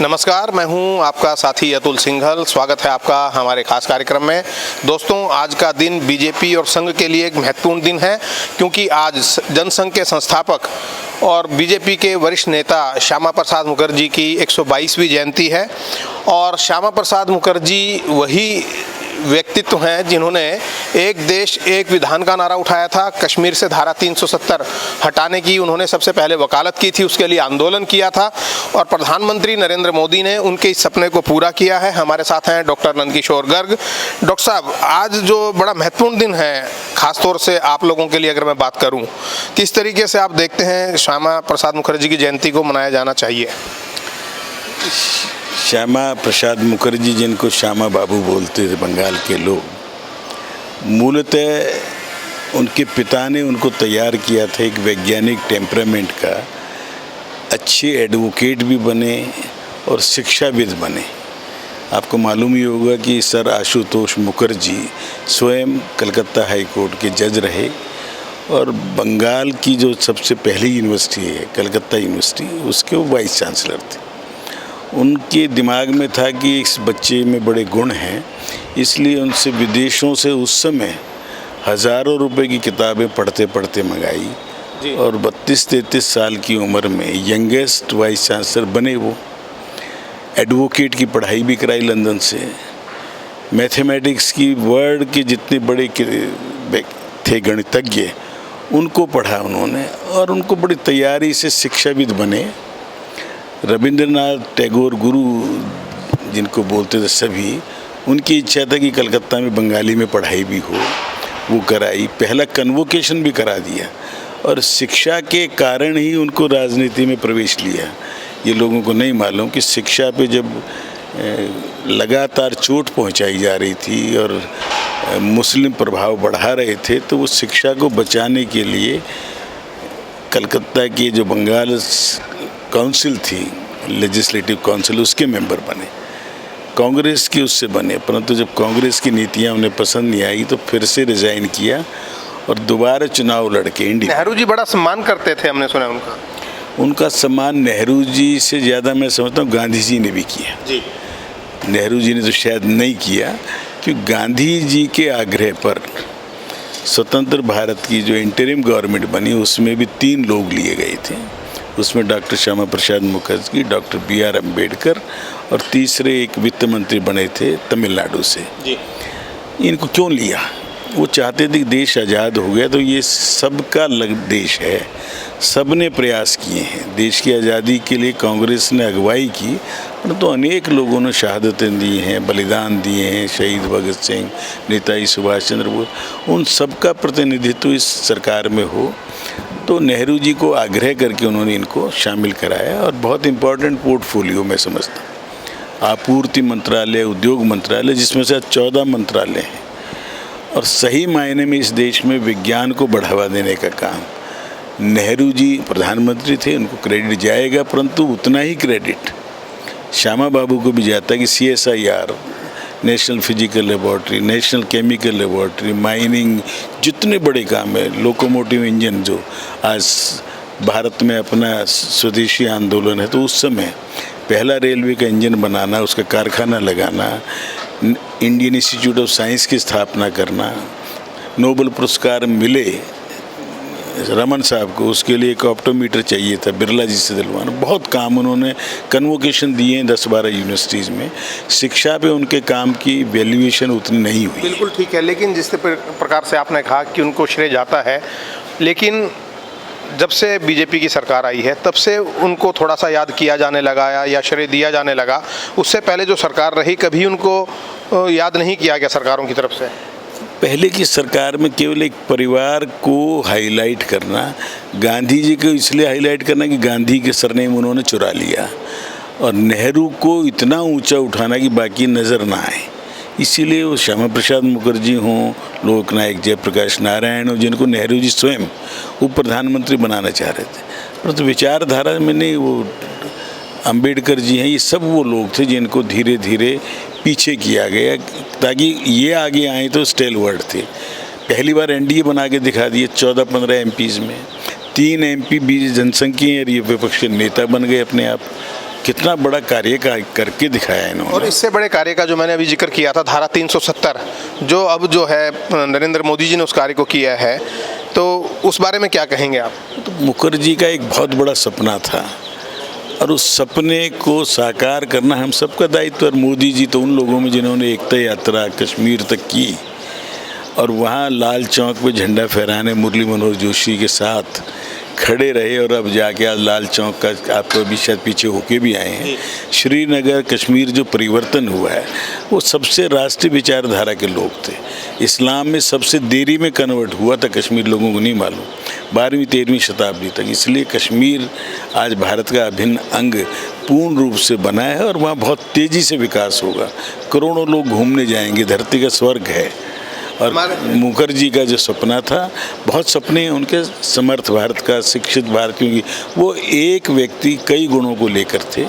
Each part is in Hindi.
नमस्कार, मैं हूं आपका साथी अतुल सिंघल। स्वागत है आपका हमारे खास कार्यक्रम में। दोस्तों, आज का दिन बीजेपी और संघ के लिए एक महत्वपूर्ण दिन है, क्योंकि आज जनसंघ के संस्थापक और बीजेपी के वरिष्ठ नेता श्यामा प्रसाद मुखर्जी की 122वीं जयंती है। और श्यामा प्रसाद मुखर्जी वही व्यक्तित्व हैं जिन्होंने एक देश एक विधान का नारा उठाया था। कश्मीर से धारा 370 हटाने की उन्होंने सबसे पहले वकालत की थी, उसके लिए आंदोलन किया था और प्रधानमंत्री नरेंद्र मोदी ने उनके इस सपने को पूरा किया है। हमारे साथ हैं डॉक्टर नंदकिशोर गर्ग। डॉक्टर साहब, आज जो बड़ा महत्वपूर्ण दिन है, खासतौर से आप लोगों के लिए अगर मैं बात करूं, किस तरीके से आप देखते हैं श्यामा प्रसाद मुखर्जी की जयंती को मनाया जाना चाहिए? श्यामा प्रसाद मुखर्जी, जिनको श्यामा बाबू बोलते थे बंगाल के लोग, मूलतः उनके पिता ने उनको तैयार किया था एक वैज्ञानिक टेम्परामेंट का। अच्छे एडवोकेट भी बने और शिक्षाविद बने। आपको मालूम ही होगा कि सर आशुतोष मुखर्जी स्वयं कलकत्ता हाई कोर्ट के जज रहे और बंगाल की जो सबसे पहली यूनिवर्सिटी है कलकत्ता यूनिवर्सिटी, उसके वो वाइस चांसलर थे। उनके दिमाग में था कि इस बच्चे में बड़े गुण हैं, इसलिए उनसे विदेशों से उस समय हज़ारों रुपए की किताबें पढ़ते पढ़ते मंगाई और 32-33 साल की उम्र में यंगेस्ट वाइस चांसलर बने। वो एडवोकेट की पढ़ाई भी कराई लंदन से। मैथमेटिक्स की वर्ल्ड के जितने बड़े थे गणितज्ञ, उनको पढ़ा उन्होंने और उनको बड़ी तैयारी से शिक्षाविद बने। रविंद्रनाथ टैगोर गुरु जिनको बोलते थे सभी, उनकी इच्छा था कि कलकत्ता में बंगाली में पढ़ाई भी हो, वो कराई। पहला कन्वोकेशन भी करा दिया और शिक्षा के कारण ही उनको राजनीति में प्रवेश लिया। ये लोगों को नहीं मालूम कि शिक्षा पे जब लगातार चोट पहुंचाई जा रही थी और मुस्लिम प्रभाव बढ़ा रहे थे, तो वो शिक्षा को बचाने के लिए कलकत्ता के जो बंगाल काउंसिल थी, लेजिस्लेटिव काउंसिल, उसके मेंबर बने। कांग्रेस की उससे बने, परंतु जब कांग्रेस की नीतियां उन्हें पसंद नहीं आई तो फिर से रिजाइन किया और दोबारा चुनाव लड़के इंडिया। नेहरू जी बड़ा सम्मान करते थे, हमने सुना उनका सम्मान नेहरू जी से ज़्यादा मैं समझता हूँ गांधी जी ने भी किया जी। नेहरू जी ने तो शायद नहीं किया, क्योंकि गांधी जी के आग्रह पर स्वतंत्र भारत की जो इंटरिम गवर्नमेंट बनी, उसमें भी 3 लोग लिए गए थे। उसमें doctor Shyama Prasad Mukherjee, doctor B.R. Ambedkar और तीसरे एक वित्त मंत्री बने थे तमिलनाडु से जी। इनको क्यों लिया? वो चाहते थे कि देश आज़ाद हो गया तो ये सबका देश है, सब ने प्रयास किए हैं। देश की आज़ादी के लिए कांग्रेस ने अगुवाई की, परंतु अनेक लोगों ने शहादतें दी हैं, बलिदान दिए हैं। शहीद भगत सिंह, नेताजी सुभाष चंद्र बोस, उन सबका प्रतिनिधित्व इस सरकार में हो, तो नेहरू जी को आग्रह करके उन्होंने इनको शामिल कराया। और बहुत इम्पोर्टेंट पोर्टफोलियो मैं समझता, आपूर्ति मंत्रालय, उद्योग मंत्रालय, जिसमें से 14 मंत्रालय हैं। और सही मायने में इस देश में विज्ञान को बढ़ावा देने का काम नेहरू जी प्रधानमंत्री थे, उनको क्रेडिट जाएगा, परंतु उतना ही क्रेडिट श्यामा बाबू को भी जाता है कि CSIR, national physical laboratory, national chemical laboratory, mining, जितने बड़े काम है, लोकोमोटिव इंजन जो आज भारत में अपना स्वदेशी आंदोलन है, तो उस समय पहला रेलवे का इंजन बनाना, उसका कारखाना लगाना, इंडियन इंस्टीट्यूट ऑफ साइंस की स्थापना करना, नोबेल पुरस्कार मिले रमन साहब को, उसके लिए एक ऑप्टोमीटर चाहिए था, बिरला जी से दिलवाना। बहुत काम उन्होंने कन्वोकेशन दिए हैं 10-12 यूनिवर्सिटीज़ में। शिक्षा पे उनके काम की वैल्यूएशन उतनी नहीं हुई। बिल्कुल ठीक है, लेकिन जिस प्रकार से आपने कहा कि उनको श्रेय जाता है, लेकिन जब से बीजेपी की सरकार आई है तब से उनको थोड़ा सा याद किया जाने लगा या श्रेय दिया जाने लगा। उससे पहले जो सरकार रही, कभी उनको याद नहीं किया गया सरकारों की तरफ से? पहले की सरकार में केवल एक परिवार को हाईलाइट करना, गांधी जी को इसलिए हाईलाइट करना कि गांधी के सरनेम उन्होंने चुरा लिया, और नेहरू को इतना ऊंचा उठाना कि बाकी नज़र ना आए। इसीलिए वो श्यामा प्रसाद मुखर्जी हों, लोकनायक जयप्रकाश नारायण हो, जिनको नेहरू जी स्वयं वो प्रधानमंत्री बनाना चाह रहे थे, परंतु विचारधारा में नहीं। वो अम्बेडकर जी हैं, ये सब वो लोग थे जिनको धीरे धीरे पीछे किया गया ताकि ये आगे आए तो स्टेलवर्ड थे। पहली बार NDA बना के दिखा दिए 14-15 MPs में, 3 MP बीच जनसंघ के और ये विपक्ष के नेता बन गए अपने आप। कितना बड़ा कार्य करके दिखाया इन्होंने। और इससे बड़े कार्य का जो मैंने अभी जिक्र किया था, धारा 370, जो अब जो है नरेंद्र मोदी जी ने उस कार्य को किया है, तो उस बारे में क्या कहेंगे आप? तो मुखर्जी का एक बहुत बड़ा सपना था और उस सपने को साकार करना हम सबका दायित्व। और मोदी जी तो उन लोगों में जिन्होंने एकता यात्रा कश्मीर तक की और वहाँ लाल चौक पे झंडा फहराने मुरली मनोहर जोशी के साथ खड़े रहे, और अब जाके आज लाल चौक का आप तो अभी शायद पीछे होके भी आए हैं। श्रीनगर कश्मीर जो परिवर्तन हुआ है वो सबसे राष्ट्रीय विचारधारा के लोग थे। इस्लाम में सबसे देरी में कन्वर्ट हुआ था कश्मीर, लोगों को नहीं मालूम, 12वीं 13वीं शताब्दी तक। इसलिए कश्मीर आज भारत का अभिन्न अंग पूर्ण रूप से बना है और वहाँ बहुत तेज़ी से विकास होगा। करोड़ों लोग घूमने जाएंगे, धरती का स्वर्ग है। और मुखर्जी का जो सपना था, बहुत सपने उनके, समर्थ भारत का, शिक्षित भारत, क्योंकि वो एक व्यक्ति कई गुणों को लेकर थे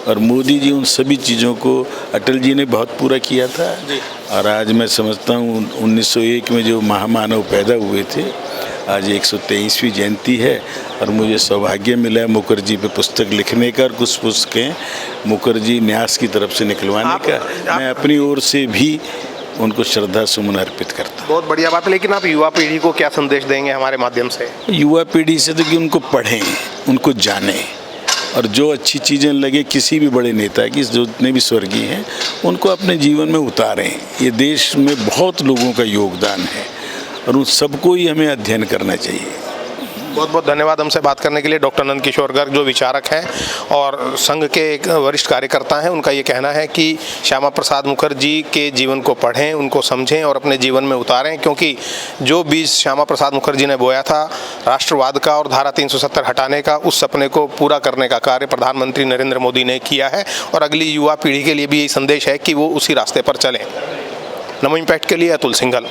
और मोदी जी उन सभी चीज़ों को अटल जी ने बहुत पूरा किया था। और आज मैं समझता हूँ 1901 में जो महामानव पैदा हुए थे, आज 123वीं जयंती है और मुझे सौभाग्य मिला है मुखर्जी पे पुस्तक लिखने का और कुछ पुस्तकें मुखर्जी न्यास की तरफ से निकलवाने का। मैं अपनी ओर से भी उनको श्रद्धा सुमन अर्पित करता हूँ। बहुत बढ़िया बात है, लेकिन आप युवा पीढ़ी को क्या संदेश देंगे हमारे माध्यम से? युवा पीढ़ी से तो कि उनको पढ़ें, उनको जानें और जो अच्छी चीज़ें लगे किसी भी बड़े नेता की, जो जितने भी स्वर्गीय हैं, उनको अपने जीवन में उतारें। ये देश में बहुत लोगों का योगदान है और उन सबको ही हमें अध्ययन करना चाहिए। बहुत बहुत धन्यवाद हमसे बात करने के लिए। डॉक्टर नंदकिशोर गर्ग जो विचारक हैं और संघ के एक वरिष्ठ कार्यकर्ता हैं, उनका ये कहना है कि श्यामा प्रसाद मुखर्जी के जीवन को पढ़ें, उनको समझें और अपने जीवन में उतारें, क्योंकि जो बीज श्यामा प्रसाद मुखर्जी ने बोया था राष्ट्रवाद का और धारा 370 हटाने का, उस सपने को पूरा करने का कार्य प्रधानमंत्री नरेंद्र मोदी ने किया है और अगली युवा पीढ़ी के लिए भी यही संदेश है कि वो उसी रास्ते पर चलें। नमो इम्पैक्ट के लिए अतुल सिंघल।